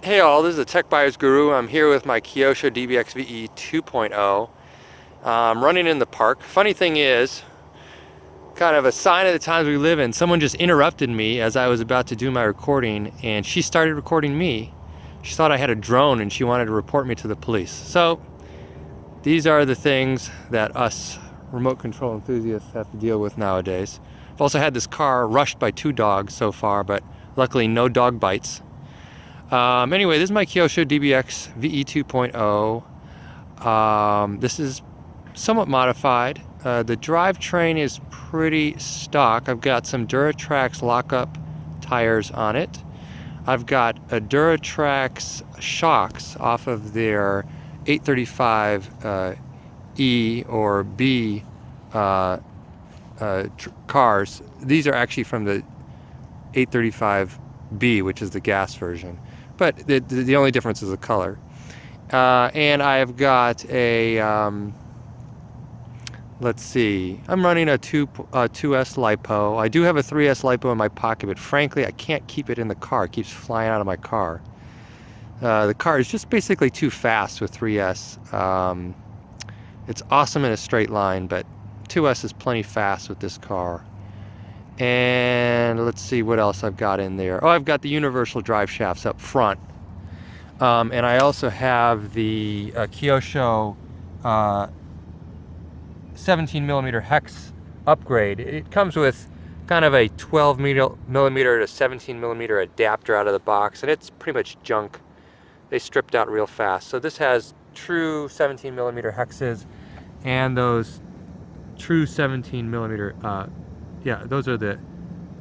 Hey all, this is the Tech Buyers Guru. I'm here with my Kyosho DBX VE 2.0. I'm running in the park. Funny thing is, kind of a sign of the times we live in, someone just interrupted me as I was about to do my recording, and she started recording me. She thought I had a drone and she wanted to report me to the police. So these are the things that us remote control enthusiasts have to deal with nowadays. I've also had this car rushed by 2 dogs so far, but luckily no dog bites. Anyway, this is my Kyosho DBX VE 2.0. This is somewhat modified. The drivetrain is pretty stock. I've got some Duratrax lockup tires on it. I've got a Duratrax shocks off of their 835 E or B cars. These are actually from the 835B, which is the gas version. But the only difference is the color. And I've got a, let's see, I'm running a 2S LiPo. I do have a 3S LiPo in my pocket, but frankly, I can't keep it in the car. It keeps flying out of my car. The car is just basically too fast with 3S. It's awesome in a straight line, but 2S is plenty fast with this car. And let's see what else I've got in there. Oh, I've got the universal drive shafts up front. And I also have the Kyosho 17mm hex upgrade. It comes with kind of a 12mm to 17mm adapter out of the box, and it's pretty much junk. They stripped out real fast. So this has true 17mm hexes and those true 17mm yeah, those are the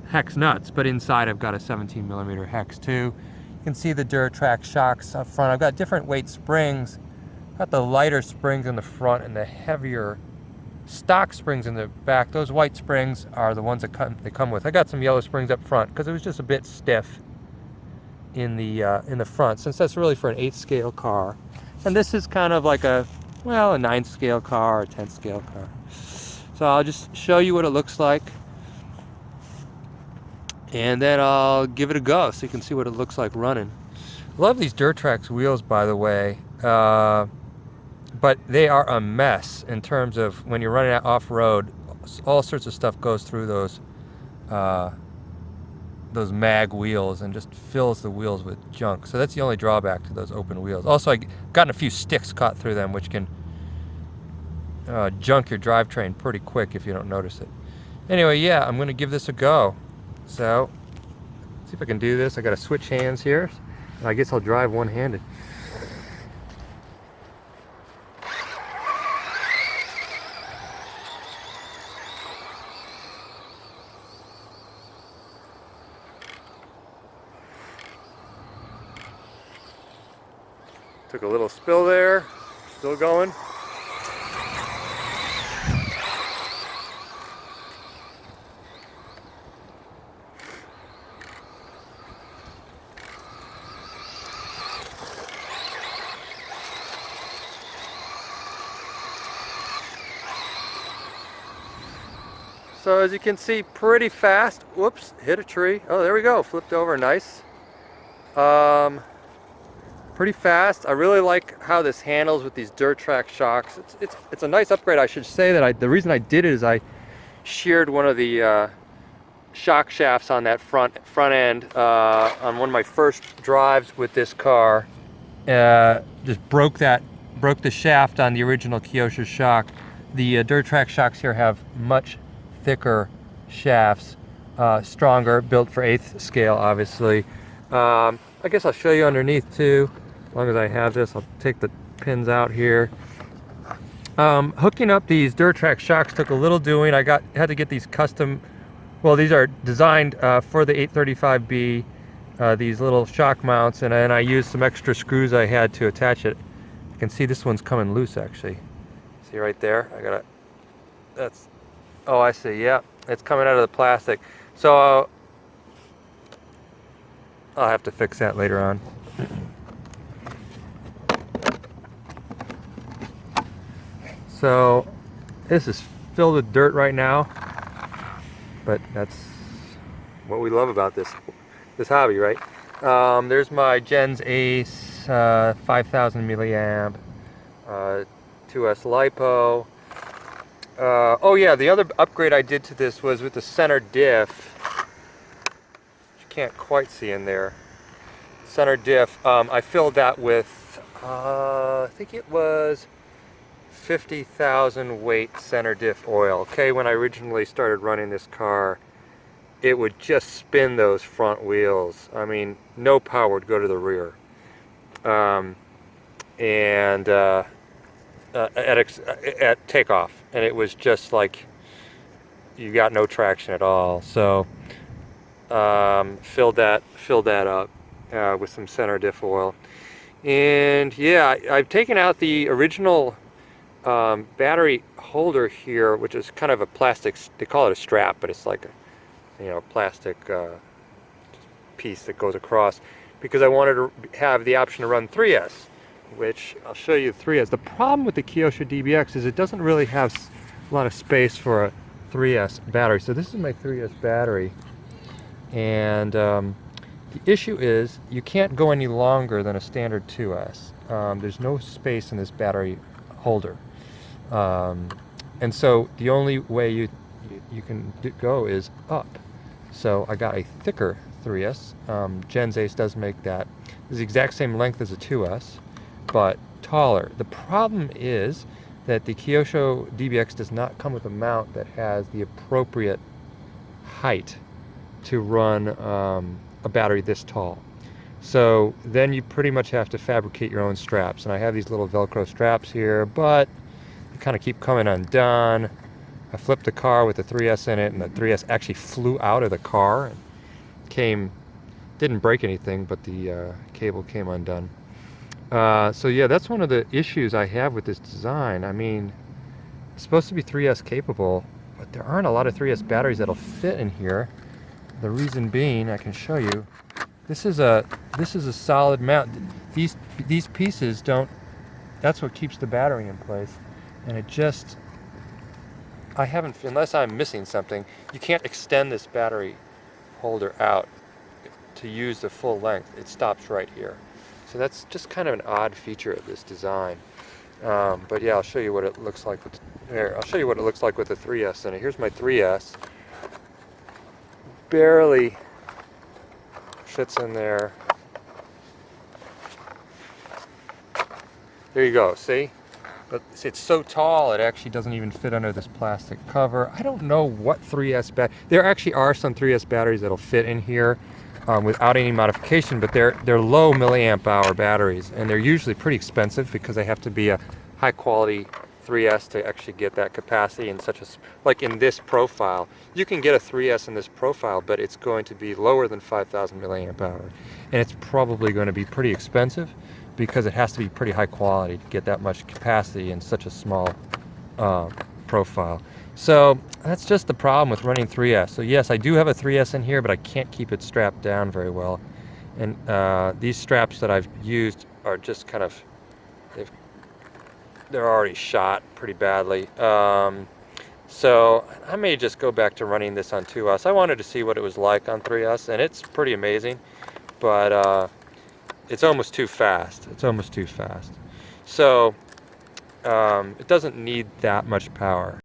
hex nuts, but inside I've got a 17mm hex too. You can see the Duratrax shocks up front. I've got different weight springs. I've got the lighter springs in the front and the heavier stock springs in the back. Those white springs are the ones that they come with. I got some yellow springs up front because it was just a bit stiff in the front, since that's really for an 8th scale car. And this is kind of like a 9th scale car or 10th scale car. So I'll just show you what it looks like, and then I'll give it a go so you can see what it looks like running. I love these Duratrax wheels, by the way, but they are a mess in terms of when you're running off-road. All sorts of stuff goes through those mag wheels and just fills the wheels with junk. So that's the only drawback to those open wheels. Also, I've gotten a few sticks caught through them, which can junk your drivetrain pretty quick if you don't notice it. Anyway, yeah, I'm going to give this a go. So, see if I can do this. I got to switch hands here. I guess I'll drive one-handed. Took a little spill there. Still going. So as you can see, pretty fast. Whoops, hit a tree. Oh, there we go, flipped over, nice. Pretty fast. I really like how this handles with these Duratrax shocks. It's a nice upgrade. I should say that the reason I did it is I sheared one of the shock shafts on that front end on one of my first drives with this car. Just broke the shaft on the original Kyosho shock. The Duratrax shocks here have much thicker shafts, stronger, built for 8th scale, obviously. I guess I'll show you underneath too. As long as I have this, I'll take the pins out here. Hooking up these Duratrax shocks took a little doing. Had to get these custom, well, these are designed for the 835B, these little shock mounts, and then I used some extra screws I had to attach it. You can see this one's coming loose actually. See right there? Oh, I see, yeah, it's coming out of the plastic. So I'll have to fix that later on. So this is filled with dirt right now, but that's what we love about this hobby, right? There's my Gens Ace 5000 milliamp 2S LiPo. Oh yeah, the other upgrade I did to this was with the center diff. You can't quite see in there. Center diff, I filled that with, I think it was 50,000 weight center diff oil. Okay, when I originally started running this car, it would just spin those front wheels. I mean, no power would go to the rear. At takeoff, and it was just like you got no traction at all. So filled that up with some center diff oil, and yeah, I've taken out the original battery holder here, which is kind of a plastic. They call it a strap, but it's like a plastic piece that goes across, because I wanted to have the option to run 3S, which I'll show you 3S. The problem with the Kyosho DBX is it doesn't really have a lot of space for a 3S battery. So this is my 3S battery, and the issue is you can't go any longer than a standard 2S. There's no space in this battery holder, and so the only way you can go is up. So I got a thicker 3S. Gens Ace does make that. It's the exact same length as a 2S, but taller. The problem is that the Kyosho DBX does not come with a mount that has the appropriate height to run a battery this tall. So then you pretty much have to fabricate your own straps. And I have these little Velcro straps here, but they kind of keep coming undone. I flipped the car with the 3S in it, and the 3S actually flew out of the car and didn't break anything, but the cable came undone. So yeah, that's one of the issues I have with this design. I mean, it's supposed to be 3S capable, but there aren't a lot of 3S batteries that'll fit in here. The reason being, I can show you, this is a solid mount. These pieces don't, that's what keeps the battery in place. And it just, I haven't, unless I'm missing something, you can't extend this battery holder out to use the full length. It stops right here. So that's just kind of an odd feature of this design. But yeah, I'll show you what it looks like with, I'll show you what it looks like with the 3S in it. Here's my 3S. Barely fits in there. There you go, see? But it's so tall it actually doesn't even fit under this plastic cover. I don't know what 3S there actually are some 3S batteries that'll fit in here without any modification, but they're low milliamp hour batteries, and they're usually pretty expensive because they have to be a high quality 3S to actually get that capacity in such a, like in this profile. You can get a 3S in this profile, but it's going to be lower than 5,000 milliamp hour, and it's probably going to be pretty expensive because it has to be pretty high quality to get that much capacity in such a small profile. So that's just the problem with running 3S. So yes, I do have a 3S in here, but I can't keep it strapped down very well. And these straps that I've used are just kind of, they're already shot pretty badly. So I may just go back to running this on 2S. I wanted to see what it was like on 3S, and it's pretty amazing, but it's almost too fast. It's almost too fast. So it doesn't need that much power.